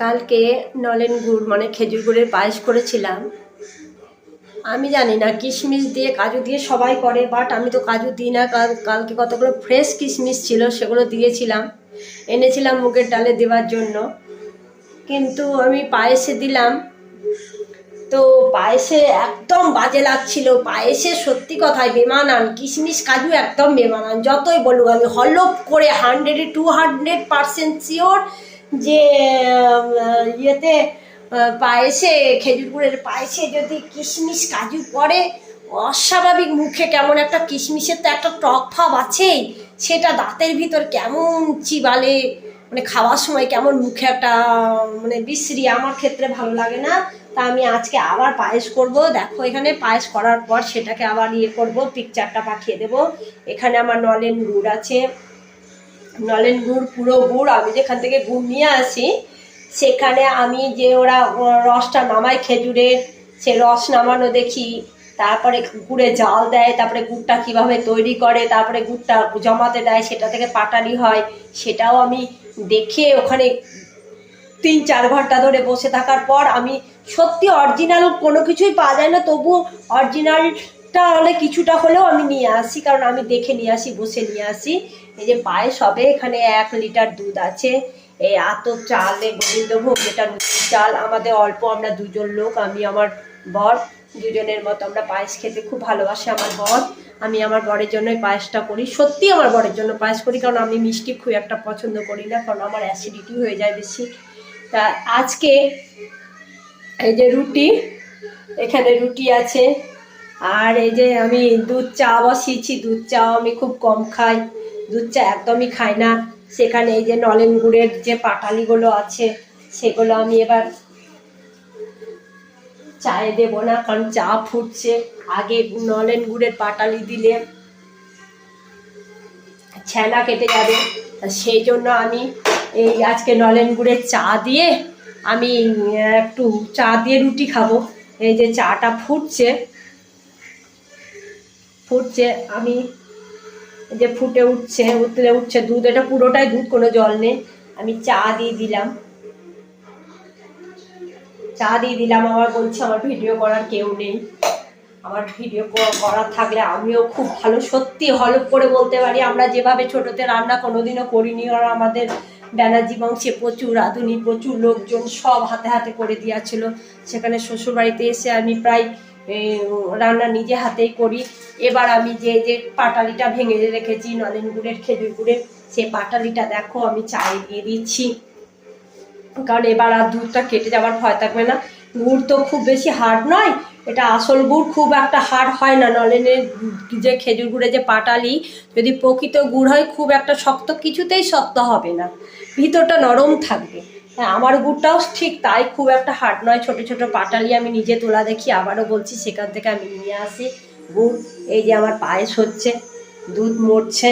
কালকে নলেন গুড় মানে খেজুর গুড়ের পায়েস করেছিলাম। আমি জানি না কিশমিশ দিয়ে কাজু দিয়ে সবাই করে, বাট আমি তো কাজু দিই না। কালকে কতগুলো ফ্রেশ কিশমিশ ছিল, সেগুলো দিয়েছিলাম, এনেছিলাম মুগের ডালে দেওয়ার জন্য। কিন্তু আমি পায়েসে দিলাম, তো পায়েসে একদম বাজে লাগছিল। পায়েসে সত্যি কথাই বেমানান, কিশমিশ কাজু একদম বেমানান। যতই বলুক আমি হলপ করে 100-200% শিওর যে ইয়েতে পায়েসে, খেজুর গুড়ের পায়েসে যদি কিশমিশ কাজু পড়ে, অস্বাভাবিক মুখে কেমন একটা, কিশমিশের তো একটা টক ভাব আছেই, সেটা দাঁতের ভিতর কেমন চিবালে, মানে খাওয়ার সময় কেমন মুখে একটা মানে বিশ্রী। আমার ক্ষেত্রে ভালো লাগে না। তা আমি আজকে আবার পায়েস করব। দেখো এখানে পায়েস করার পর সেটাকে আবার করব, পিকচারটা পাঠিয়ে দেব। এখানে আমার নলেন গুড় আছে, নলেন গুড় পুরো গুড়। আমি যেখান থেকে গুড় নিয়ে আসি সেখানে আমি যে ওরা রসটা নামায় খেজুরের, সে রস নামানো দেখি, তারপরে গুড়ে জাল দেয়, তারপরে গুড়টা কিভাবে তৈরি করে, তারপরে গুড়টা জমাতে দেয়, সেটা থেকে পাটালি হয়, সেটাও আমি দেখে ওখানে 3-4 ঘন্টা ধরে বসে থাকার পর আমি সত্যি অরিজিনাল কোনো কিছুই পাওয়া যায় না, তবু অরিজিনালটা হলে কিছুটা হলেও আমি নিয়ে আসি, কারণ আমি দেখে নিয়ে আসি, বসে নিয়ে আসি। এই যে পায়েস হবে, এখানে 1 লিটার দুধ আছে, এই আতপ চালে গোবিন্দভোগ, যেটা নতুন চাল। আমাদের অল্প, আমরা 2 জন লোক, আমি আমার বর, দুজনের মতো আমরা পায়েস খেতে খুব ভালোবাসি আমার বর। আমি আমার বরের জন্যই পায়েসটা করি, সত্যি আমার বরের জন্য পায়েস করি, কারণ আমি মিষ্টি খুব একটা পছন্দ করি না, কারণ আমার অ্যাসিডিটি হয়ে যায় বেশি। তা আজকে এই যে রুটি, এখানে রুটি আছে, আর এই যে আমি দুধ চা বসিয়েছি। দুধ চাও আমি খুব কম খাই, দুধ চা একদমই খাই না। সেখানে এই যে নলেন গুড়ের যে পাটালিগুলো আছে সেগুলো আমি এবার চায়ে দেবো না, কারণ চা ফুটছে। আগে নলেন গুড়ের পাটালি দিলে ছ্যানা কেটে যাবে, সেই জন্য আমি এই আজকে নলেন গুড়ের চা দিয়ে আমি একটু চা দিয়ে রুটি খাবো। এই যে চাটা ফুটছে, আমি এই যে ফুটে উঠছে, উঠছে দুধ, এটা পুরোটাই দুধ, কোনো জল নেই। আমি চা দিয়ে দিলাম, আমার বলছে আমার ভিডিও করার কেউ নেই। আমার ভিডিও করার থাকলে আমিও খুব ভালো সত্যি হলপ করে বলতে পারি, আমরা যেভাবে ছোটতে রান্না কোনোদিনও করিনি, আর আমাদের ব্যানার্জি বংশে প্রচুর আধুনিক, প্রচুর লোকজন, সব হাতে হাতে করে দিয়েছিল। সেখানে শ্বশুরবাড়িতে এসে আমি প্রায় রান্না নিজে হাতেই করি। এবার আমি যে যে পাটালিটা ভেঙে রেখেছি নলেন গুড়ের, খেজুর গুড়ের, সেই পাটালিটা দেখো আমি চায়ে দিয়ে দিচ্ছি, কারণ এবার আর দুধটা কেটে যাওয়ার ভয় থাকবে না। গুড় তো খুব বেশি হার্ড নয়, এটা আসল গুড় খুব একটা হার্ড হয় না। নলেনের যে খেজুর গুড়ে যে পাটালি, যদি প্রকৃত গুড় হয় খুব একটা শক্ত, কিছুতেই শক্ত হবে না, ভিতরটা নরম থাকবে। হ্যাঁ, আমার গুড়টাও ঠিক তাই, খুব একটা হার্ড নয়। ছোট ছোট পাটালি আমি নিজে তোলা দেখি, আবারও বলছি সেখান থেকে আমি নিয়ে আসি গুড়। এই যে আমার পায়েস হচ্ছে, দুধ মরছে,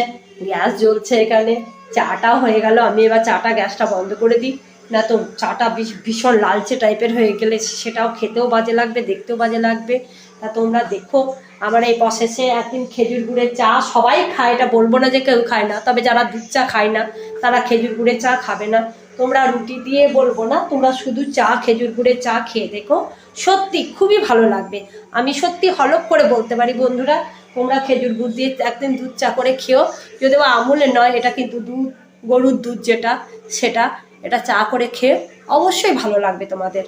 গ্যাস জ্বলছে, এখানে চাটাও হয়ে গেল। আমি এবার চাটা, গ্যাসটা বন্ধ করে দিই, না তো চাটা ভীষণ লালচে টাইপের হয়ে গেলে সেটাও খেতেও বাজে লাগবে, দেখতেও বাজে লাগবে। তা তোমরা দেখো আমার এই প্রসেসে। একদিন খেজুর গুড়ের চা সবাই খায়, এটা বলবো না যে কেউ খায় না, তবে যারা দুধ চা খায় না তারা খেজুর গুড়ের চা খাবে না। তোমরা রুটি দিয়ে বলবো না, তোমরা শুধু চা, খেজুর গুড়ের চা খেয়ে দেখো, সত্যি খুবই ভালো লাগবে। আমি সত্যি হলপ করে বলতে পারি বন্ধুরা, তোমরা খেজুর গুড় দিয়ে একদিন দুধ চা করে খেও। যদিও আমুলের নয়, এটা কিন্তু দুধ, গরুর দুধ যেটা, সেটা, এটা চা করে খেয়ে অবশ্যই ভালো লাগবে তোমাদের।